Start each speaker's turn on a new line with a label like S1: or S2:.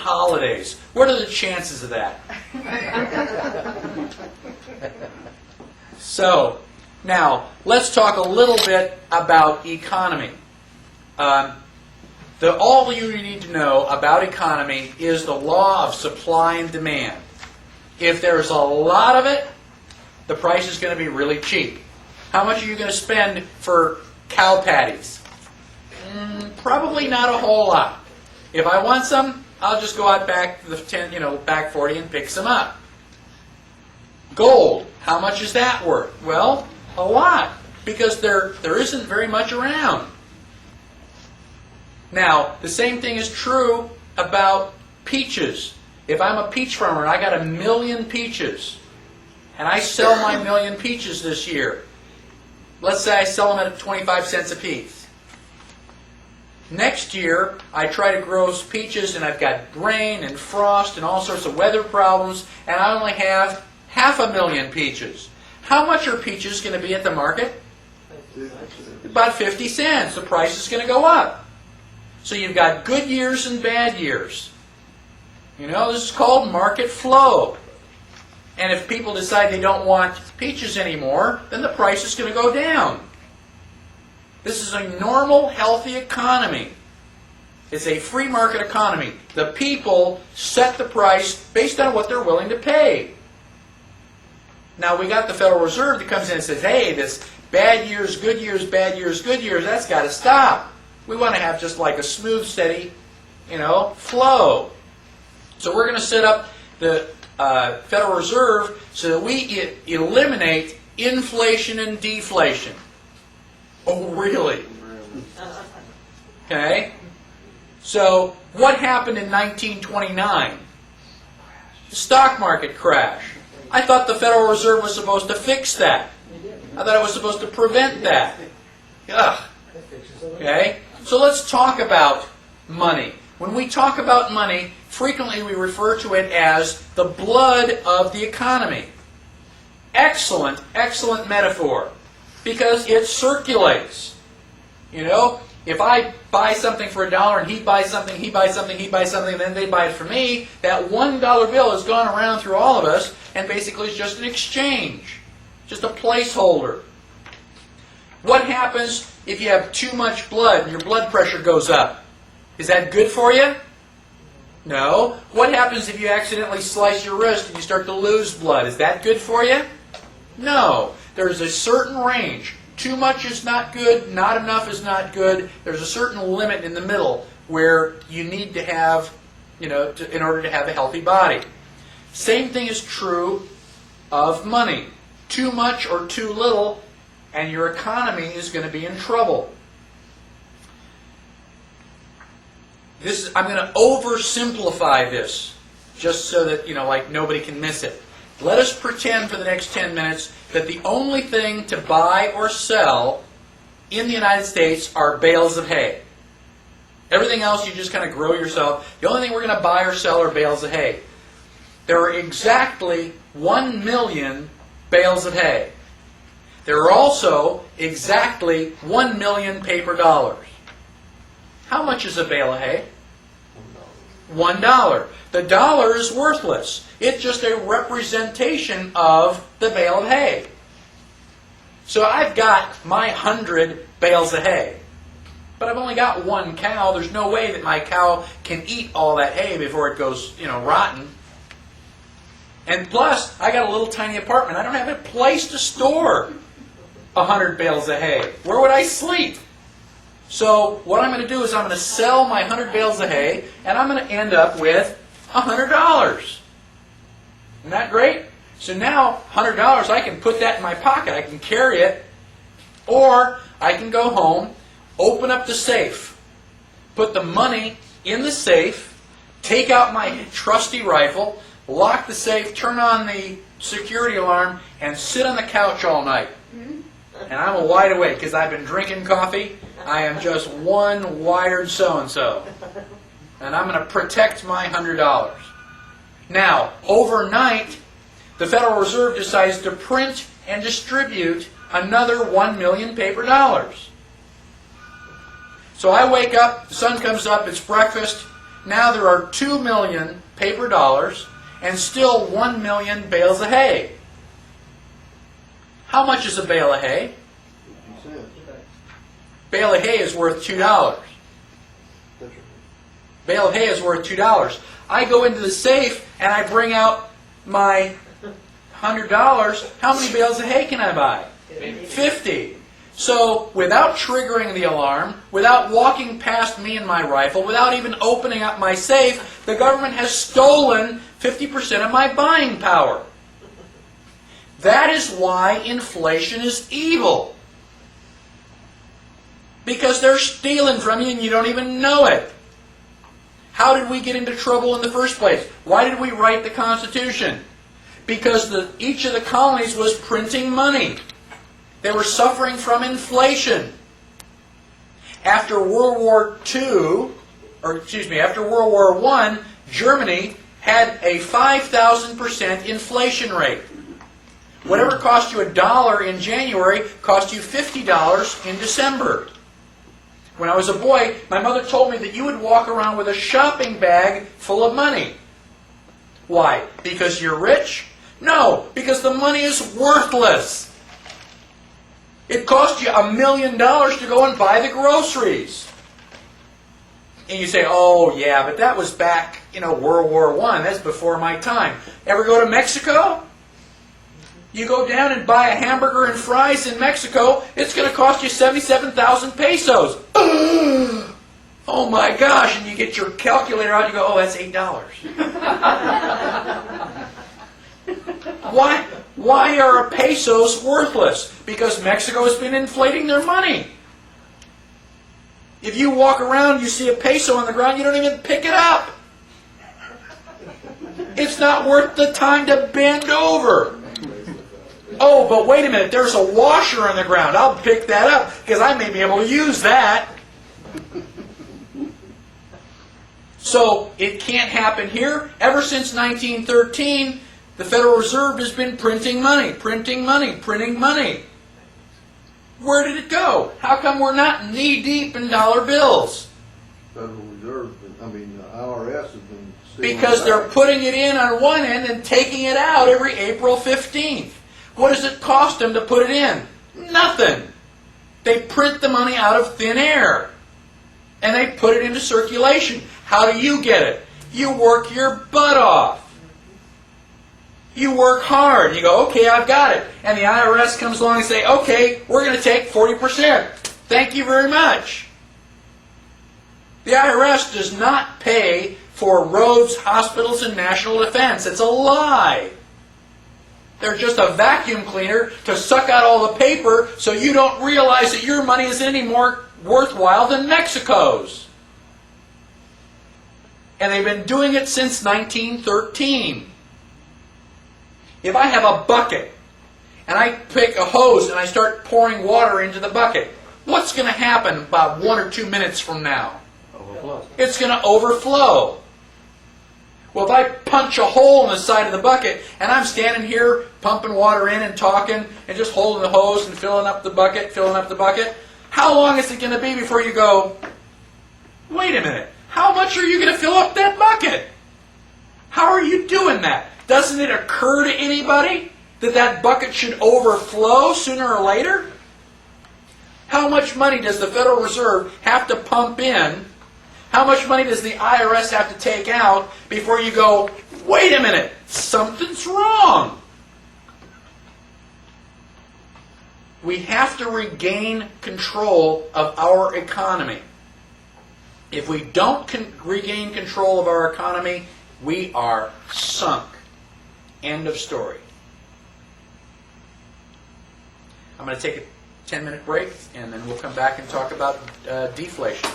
S1: holidays. What are the chances of that? So, now, let's talk a little bit about economy. All you need to know about economy is the law of supply and demand. If there's a lot of it, the price is going to be really cheap. How much are you going to spend for cow patties? Probably not a whole lot. If I want some, I'll just go out back to the back 40 and pick some up. Gold, how much is that worth? Well, a lot, because there isn't very much around. Now, the same thing is true about peaches. If I'm a peach farmer and I got 1 million peaches, and I sell my 1 million peaches this year, let's say I sell them at 25 cents a piece. Next year, I try to grow peaches, and I've got rain and frost and all sorts of weather problems, and I only have 500,000 peaches. How much are peaches going to be at the market? About 50 cents. The price is going to go up. So you've got good years and bad years. This is called market flow. And if people decide they don't want peaches anymore, then the price is going to go down. This is a normal, healthy economy. It's a free market economy. The people set the price based on what they're willing to pay. Now, we got the Federal Reserve that comes in and says, hey, this bad years, good years, bad years, good years, that's got to stop. We want to have just like a smooth, steady, flow. So we're going to set up the Federal Reserve so that we eliminate inflation and deflation. Oh, really? Okay. So, what happened in 1929? The stock market crash. I thought the Federal Reserve was supposed to fix that. I thought it was supposed to prevent that. Ugh. Okay? So let's talk about money. When we talk about money, frequently we refer to it as the blood of the economy. Excellent, excellent metaphor. Because it circulates. If I buy something for $1 and he buys something, he buys something, he buys something, and then they buy it for me, that $1 bill has gone around through all of us, and basically it's just an exchange. Just a placeholder. What happens if you have too much blood and your blood pressure goes up? Is that good for you? No. What happens if you accidentally slice your wrist and you start to lose blood? Is that good for you? No. There's a certain range. Too much is not good, not enough is not good. There's a certain limit in the middle where you need to have, in order to have a healthy body. Same thing is true of money. Too much or too little, and your economy is going to be in trouble. I'm going to oversimplify this, just so that, nobody can miss it. Let us pretend for the next 10 minutes that the only thing to buy or sell in the United States are bales of hay. Everything else you just kind of grow yourself. The only thing we're going to buy or sell are bales of hay. There are exactly 1 million bales of hay. There are also exactly 1 million paper dollars. How much is a bale of hay? $1. The dollar is worthless. It's just a representation of the bale of hay. So I've got my 100 bales of hay. But I've only got one cow. There's no way that my cow can eat all that hay before it goes, rotten. And plus, I got a little tiny apartment. I don't have a place to store 100 bales of hay. Where would I sleep? So what I'm going to do is I'm going to sell my 100 bales of hay, and I'm going to end up with $100. Isn't that great? So now, $100, I can put that in my pocket. I can carry it. Or I can go home, open up the safe, put the money in the safe, take out my trusty rifle, lock the safe, turn on the security alarm, and sit on the couch all night. And I'm wide awake because I've been drinking coffee. I am just one wired so-and-so. And I'm going to protect my $100. Now, overnight, the Federal Reserve decides to print and distribute another 1 million paper dollars. So I wake up, the sun comes up, it's breakfast. Now there are 2 million paper dollars and still 1 million bales of hay. How much is a bale of hay? Bale of hay is worth $2. Bale of hay is worth $2. I go into the safe and I bring out my $100. How many bales of hay can I buy? 50. So without triggering the alarm, without walking past me and my rifle, without even opening up my safe, the government has stolen 50% of my buying power. That is why inflation is evil. Because they're stealing from you and you don't even know it. How did we get into trouble in the first place? Why did we write the Constitution? Because each of the colonies was printing money. They were suffering from inflation. After World War I, Germany had a 5,000% inflation rate. Whatever cost you $1 in January cost you $50 in December. When I was a boy, my mother told me that you would walk around with a shopping bag full of money. Why? Because you're rich? No, because the money is worthless. It cost you $1 million to go and buy the groceries. And you say, oh yeah, but that was back, World War I. That's before my time. Ever go to Mexico? You go down and buy a hamburger and fries in Mexico, it's going to cost you 77,000 pesos. Oh my gosh, and you get your calculator out and you go, oh, that's $8. Why are pesos worthless? Because Mexico has been inflating their money. If you walk around, you see a peso on the ground, you don't even pick it up. It's not worth the time to bend over. Oh, but wait a minute, there's a washer on the ground. I'll pick that up because I may be able to use that. So it can't happen here. Ever since 1913, the Federal Reserve has been printing money, printing money, printing money. Where did it go? How come we're not knee-deep in dollar bills?
S2: Federal Reserve, the IRS has been...
S1: Because they're putting it in on one end and taking it out every April 15th. What does it cost them to put it in? Nothing. They print the money out of thin air. And they put it into circulation. How do you get it? You work your butt off. You work hard. You go, okay, I've got it. And the IRS comes along and say, okay, we're going to take 40%. Thank you very much. The IRS does not pay for roads, hospitals, and national defense. It's a lie. They're just a vacuum cleaner to suck out all the paper so you don't realize that your money isn't any more worthwhile than Mexico's. And they've been doing it since 1913. If I have a bucket and I pick a hose and I start pouring water into the bucket, what's going to happen about 1 or 2 minutes from now?
S2: Overflow.
S1: It's going to overflow. Well, if I punch a hole in the side of the bucket and I'm standing here pumping water in and talking and just holding the hose and filling up the bucket, how long is it going to be before you go, wait a minute, how much are you going to fill up that bucket? How are you doing that? Doesn't it occur to anybody that that bucket should overflow sooner or later? How much money does the Federal Reserve have to pump in? How much money does the IRS have to take out before you go, wait a minute, something's wrong? We have to regain control of our economy. If we don't regain control of our economy, we are sunk. End of story. I'm going to take a 10-minute break, and then we'll come back and talk about deflation.